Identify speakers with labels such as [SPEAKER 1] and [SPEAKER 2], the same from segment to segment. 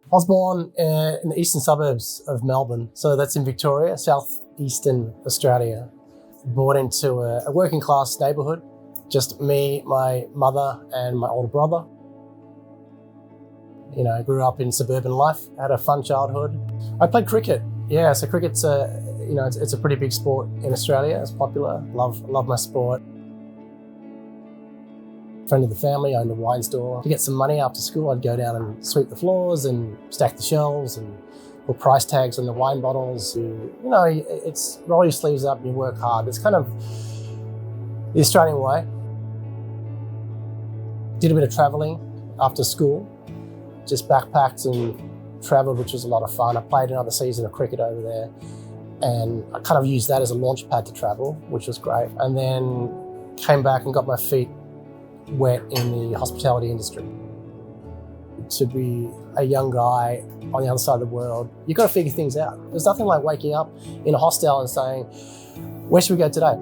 [SPEAKER 1] I was born in the eastern suburbs of Melbourne, so that's in Victoria, southeastern Australia. Born into a working class neighbourhood, just me, my mother and my older brother. You know, I grew up in suburban life, had a fun childhood. I played cricket. Yeah, so cricket's it's a pretty big sport in Australia. It's popular. Love my sport. Friend of the family, owned a wine store. To get some money after school, I'd go down and sweep the floors and stack the shelves and put price tags on the wine bottles. It's roll your sleeves up and you work hard. It's kind of the Australian way. Did a bit of traveling after school. Just backpacked and travelled, which was a lot of fun. I played another season of cricket over there and I kind of used that as a launch pad to travel, which was great. And then came back and got my feet wet in the hospitality industry. To be a young guy on the other side of the world, you've got to figure things out. There's nothing like waking up in a hostel and saying, where should we go today?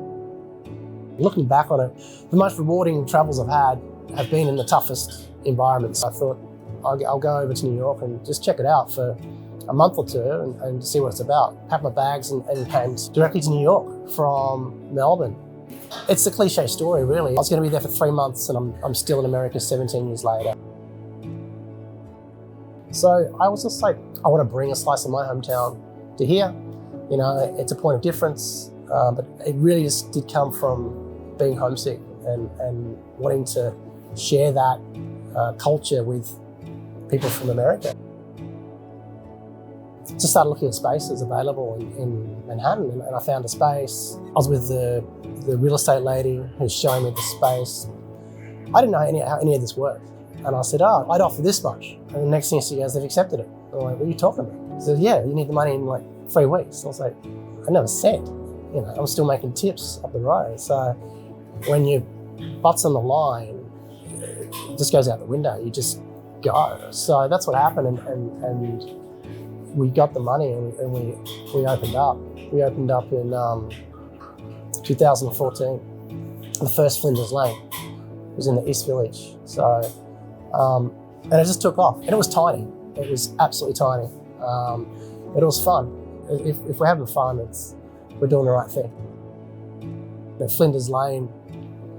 [SPEAKER 1] Looking back on it, the most rewarding travels I've had have been in the toughest environments. I thought, I'll go over to New York and just check it out for a month or two and see what it's about. Packed my bags and came directly to New York from Melbourne. It's a cliche story, really. I was going to be there for 3 months and I'm still in America 17 years later. So I was just like, I want to bring a slice of my hometown to here. You know, it's a point of difference, but it really just did come from being homesick and wanting to share that culture with people from America. Just started looking at spaces available in Manhattan and I found a space. I was with the real estate lady who's showing me the space. I didn't know how any of this worked. And I said, I'd offer this much. And the next thing she goes, they've accepted it. I'm like, what are you talking about? She said, yeah, you need the money in like 3 weeks. I was like, I never said. You know, I was still making tips up the road. So when your butt's on the line, it just goes out the window. You just go. So that's what happened. And we got the money and we opened up. We opened up in 2014. The first Flinders Lane was in the East Village. So, and it just took off. And it was tiny. It was absolutely tiny. But it was fun. If we're having fun, we're doing the right thing. The Flinders Lane,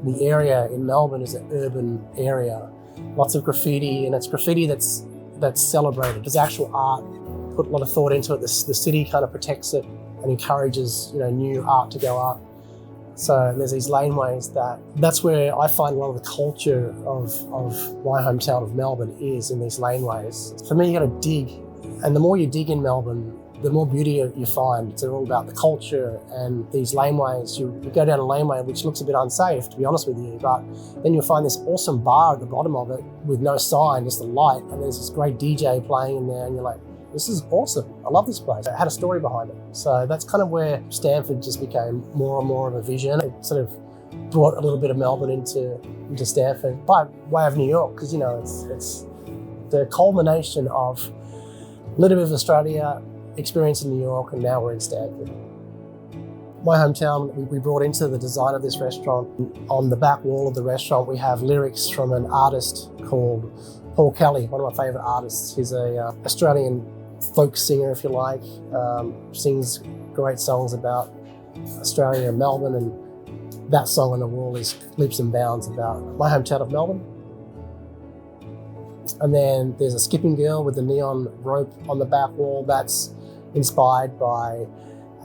[SPEAKER 1] the area in Melbourne is an urban area. Lots of graffiti, and it's graffiti that's celebrated. There's actual art. Put a lot of thought into it. The city kind of protects it and encourages, new art to go up. So there's these laneways that's where I find a lot of the culture of my hometown of Melbourne is in these laneways. For me, you got to dig, and the more you dig in Melbourne, the more beauty you find. It's all about the culture and these laneways. You go down a laneway which looks a bit unsafe, to be honest with you, but then you'll find this awesome bar at the bottom of it with no sign, just a light, and there's this great DJ playing in there, and you're like, this is awesome. I love this place. It had a story behind it. So that's kind of where Stamford just became more and more of a vision. It sort of brought a little bit of Melbourne into Stamford by way of New York, because it's the culmination of a little bit of Australia, experience in New York, and now we're in Stamford. My hometown, we brought into the design of this restaurant. On the back wall of the restaurant, we have lyrics from an artist called Paul Kelly, one of my favourite artists. He's a Australian folk singer, if you like, sings great songs about Australia and Melbourne, and that song on the wall is leaps and bounds about my hometown of Melbourne. And then there's a skipping girl with a neon rope on the back wall that's inspired by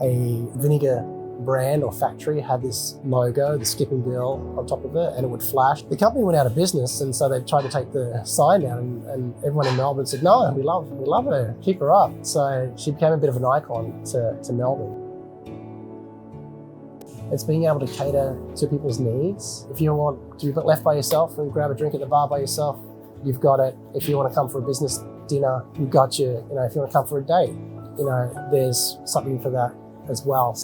[SPEAKER 1] a vinegar brand or factory. It had this logo, the skipping girl, on top of it, and it would flash. The company went out of business, and so they tried to take the sign down, and everyone in Melbourne said, no, we love her, keep her up. So she became a bit of an icon to Melbourne. It's being able to cater to people's needs. If you want to be left by yourself and grab a drink at the bar by yourself, you've got it. If you want to come for a business dinner, you've got you. If you want to come for a date, there's something for that as well.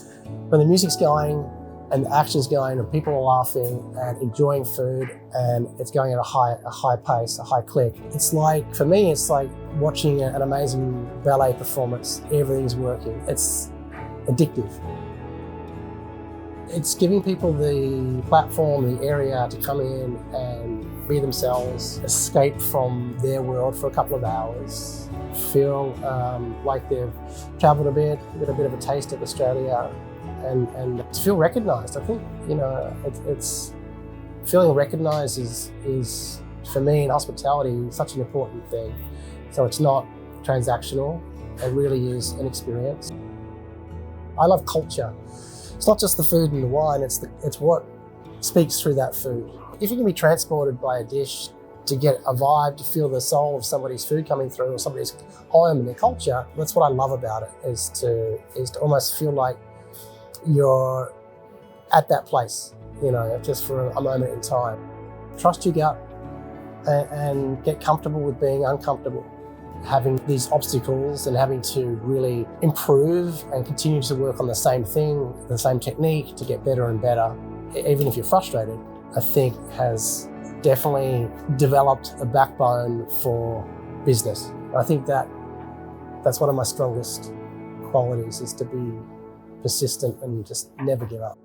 [SPEAKER 1] When the music's going and the action's going and people are laughing and enjoying food and it's going at a high pace, a high click, it's like, for me, it's like watching an amazing ballet performance. Everything's working. It's addictive. It's giving people the platform, the area to come in and be themselves, escape from their world for a couple of hours, feel like they've travelled a bit, get a bit of a taste of Australia, and to feel recognised. I think, it's feeling recognised is for me in hospitality such an important thing. So it's not transactional, it really is an experience. I love culture. It's not just the food and the wine, it's what speaks through that food. If you can be transported by a dish to get a vibe, to feel the soul of somebody's food coming through or somebody's home and their culture, that's what I love about it, is to almost feel like you're at that place, just for a moment in time. Trust your gut and get comfortable with being uncomfortable. Having these obstacles and having to really improve and continue to work on the same thing, the same technique to get better and better, even if you're frustrated, I think has definitely developed a backbone for business. I think that's one of my strongest qualities, is to be persistent and just never give up.